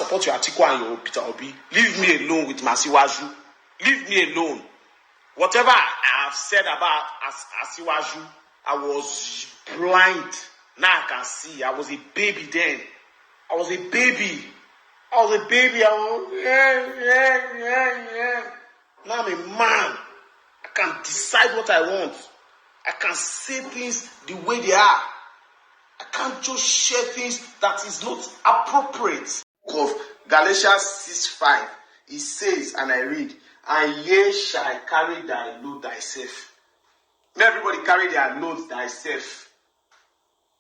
support your Atiku and your Peter Obi. Leave me alone with Masiwaju. Leave me alone. Whatever I have said about Asiwaju, I was blind. Now I can see. I was a baby then. I was a baby. Now I'm a man. I can decide what I want. I can say things the way they are. I can't just share things that is not appropriate. Of Galatians 6:5, it says, and I read, and ye shall carry thy load thyself. May everybody carry their loads thyself.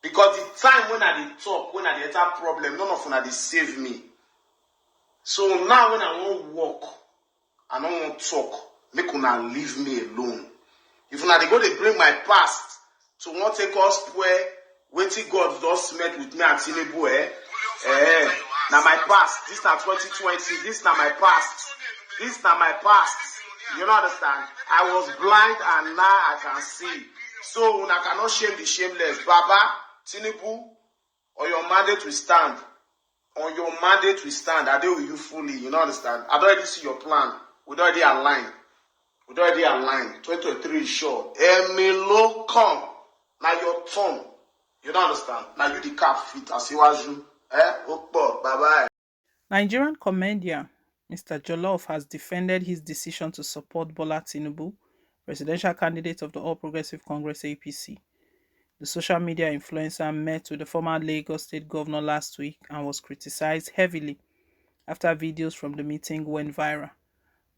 Because the time when I dey talk, when I dey enter problem, none of una dey save me. So now when I won't walk, I don't want to talk, make una leave me alone. If una dey go dey bring my past to want take us where waiting God just met with me and TINUBU, now my past, this now 2020, this now my past. This now my past. You don't understand? I was blind and now I can see. So una cannot shame the shameless. Baba, TINUBU, on your mandate we stand. On your mandate we stand. I deal with you fully. You don't understand? I don't already see your plan. We don't already align. 2023 is sure. Emelo come. Now your turn. You don't understand? Now you the cap fit. I see what you. Bye-bye. Nigerian comedian Mr. JOLLOF has defended his decision to support Bola Tinubu, presidential candidate of the All Progressive Congress APC. The social media influencer met with the former Lagos State governor last week and was criticized heavily after videos from the meeting went viral.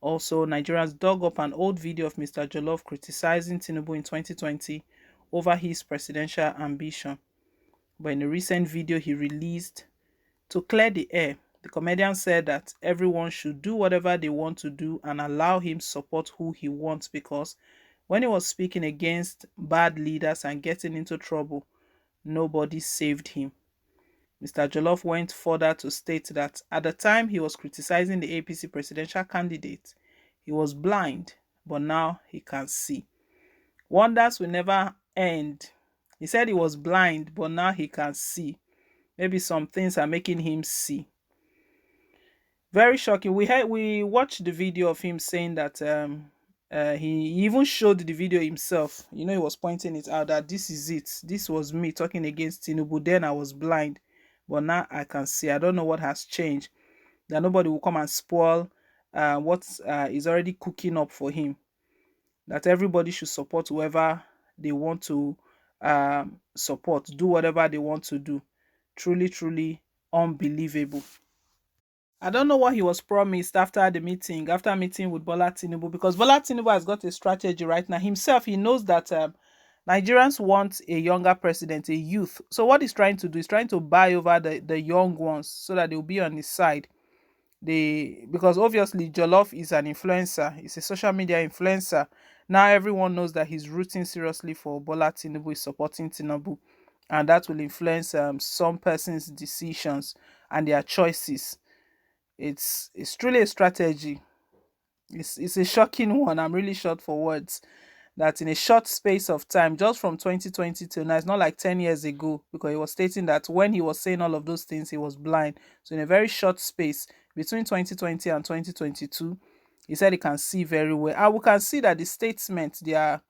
Also, Nigerians dug up an old video of Mr. JOLLOF criticizing Tinubu in 2020 over his presidential ambition. But in a recent video he released to clear the air, the comedian said that everyone should do whatever they want to do and allow him support who he wants, because when he was speaking against bad leaders and getting into trouble, nobody saved him. Mr. JOLLOF went further to state that at the time he was criticizing the APC presidential candidate, he was blind, but now he can see. Wonders will never end. He said he was blind, but now he can see. Maybe some things are making him see. Very shocking. We watched the video of him saying that he even showed the video himself. You know, he was pointing it out that this is it. This was me talking against Tinubu. Then I was blind, but now I can see. I don't know what has changed. That nobody will come and spoil what is already cooking up for him. That everybody should support whoever they want to support. Do whatever they want to do. Truly, truly unbelievable. I don't know what he was promised after meeting with Bola Tinubu, because Bola Tinubu has got a strategy right now. Himself, he knows that Nigerians want a younger president, a youth. So what he's trying to do is trying to buy over the young ones so that they'll be on his side. Because obviously JOLLOF is an influencer, he's a social media influencer. Now everyone knows that he's rooting seriously for Bola Tinubu, is supporting Tinubu, and that will influence some person's decisions and their choices. It's truly a strategy. It's a shocking one. I'm really short for words. That in a short space of time, just from 2020 till now, it's not like 10 years ago, because he was stating that when he was saying all of those things, he was blind. So in a very short space between 2020 and 2022, he said he can see very well. And we can see that the statements, they are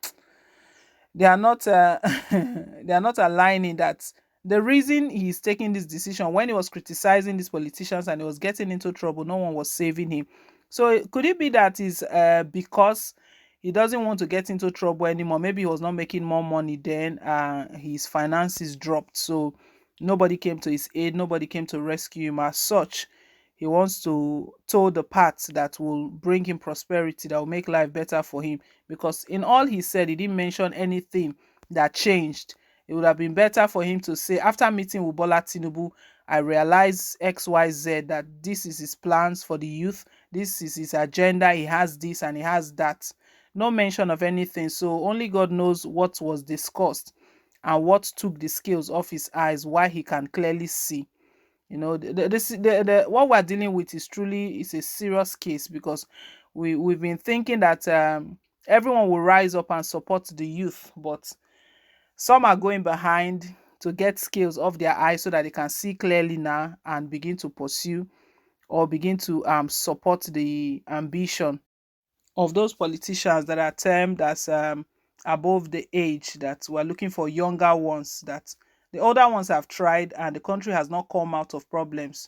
not they are not aligning. That the reason he's taking this decision, when he was criticizing these politicians and he was getting into trouble, no one was saving him. So could it be that is because he doesn't want to get into trouble anymore? Maybe he was not making more money then, his finances dropped, so nobody came to his aid, nobody came to rescue him. As such, he wants to toe the path that will bring him prosperity, that will make life better for him. Because in all he said, he didn't mention anything that changed. It would have been better for him to say, after meeting with Bola Tinubu, I realized XYZ, that this is his plans for the youth, this is his agenda, he has this and he has that. No mention of anything. So only God knows what was discussed and what took the scales off his eyes, why he can clearly see. You know, what we're dealing with is truly a serious case, because we've been thinking that everyone will rise up and support the youth, but some are going behind to get scales off their eyes so that they can see clearly now and begin to pursue or begin to support the ambition of those politicians that are termed as above the age, that we're looking for younger ones, that the older ones have tried and the country has not come out of problems.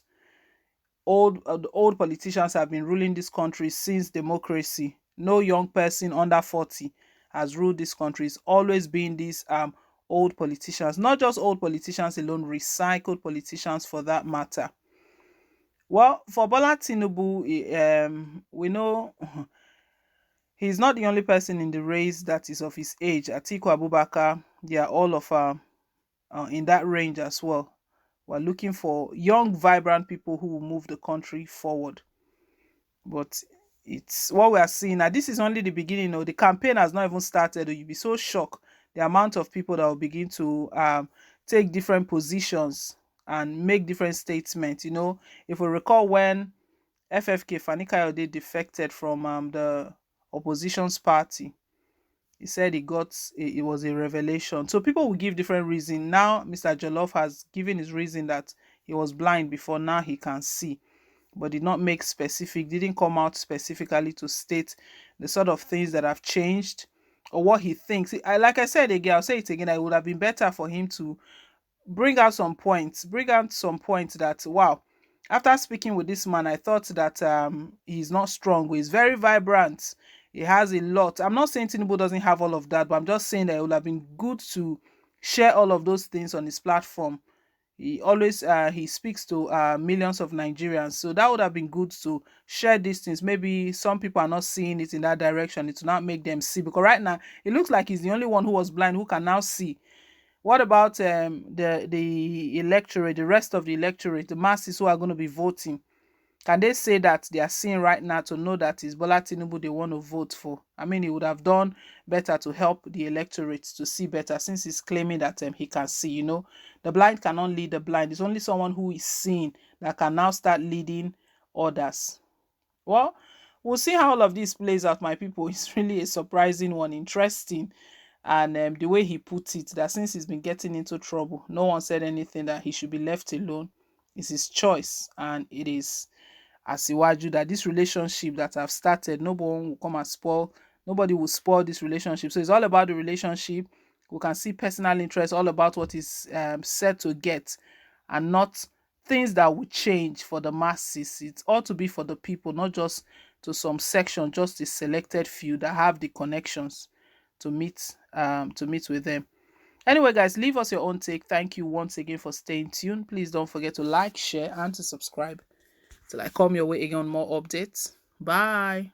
The old politicians have been ruling this country since democracy. No young person under 40 has ruled this country. It's always been these old politicians, not just old politicians alone, recycled politicians for that matter. Well, for Bola Tinubu, we know he's not the only person in the race that is of his age. Atiku Abubakar, they are all of in that range as well. We're looking for young, vibrant people who will move the country forward. But it's what we are seeing now. This is only the beginning. The campaign has not even started. You'll be so shocked the amount of people that will begin to take different positions and make different statements. If we recall when FFK Fani Kayode defected from the opposition's party, he said it was a revelation. So people will give different reasons. Now Mr. Jollof has given his reason that he was blind before, now he can see, but did not make specific, didn't come out specifically to state the sort of things that have changed or what he thinks. Like I said again, I'll say it again, it would have been better for him to bring out some points that, wow, after speaking with this man, I thought that he's not strong. He's very vibrant. He has a lot. I'm not saying Tinubu doesn't have all of that, but I'm just saying that it would have been good to share all of those things on his platform. He always he speaks to millions of Nigerians, so that would have been good to share these things. Maybe some people are not seeing it in that direction. It will not make them see, because right now it looks like he's the only one who was blind who can now see. What about the electorate, the rest of the electorate, the masses who are going to be voting? Can they say that they are seeing right now to know that it's Bola Tinubu they want to vote for? I mean, he would have done better to help the electorate to see better, since he's claiming that he can see. The blind cannot lead the blind. It's only someone who is seeing that can now start leading others. Well, we'll see how all of this plays out, my people. It's really a surprising one, interesting. And the way he put it, that since he's been getting into trouble, no one said anything, that he should be left alone. It's his choice, and it is Asiwaju that this relationship that I've started, no one will come and spoil. Nobody will spoil this relationship. So it's all about the relationship. We can see personal interest, all about what is set to get, and not things that will change for the masses. It ought to be for the people, not just to some section, just the selected few that have the connections to meet with them. Anyway, guys, leave us your own take. Thank you once again for staying tuned. Please don't forget to like, share, and to subscribe till I come your way again on more updates. Bye.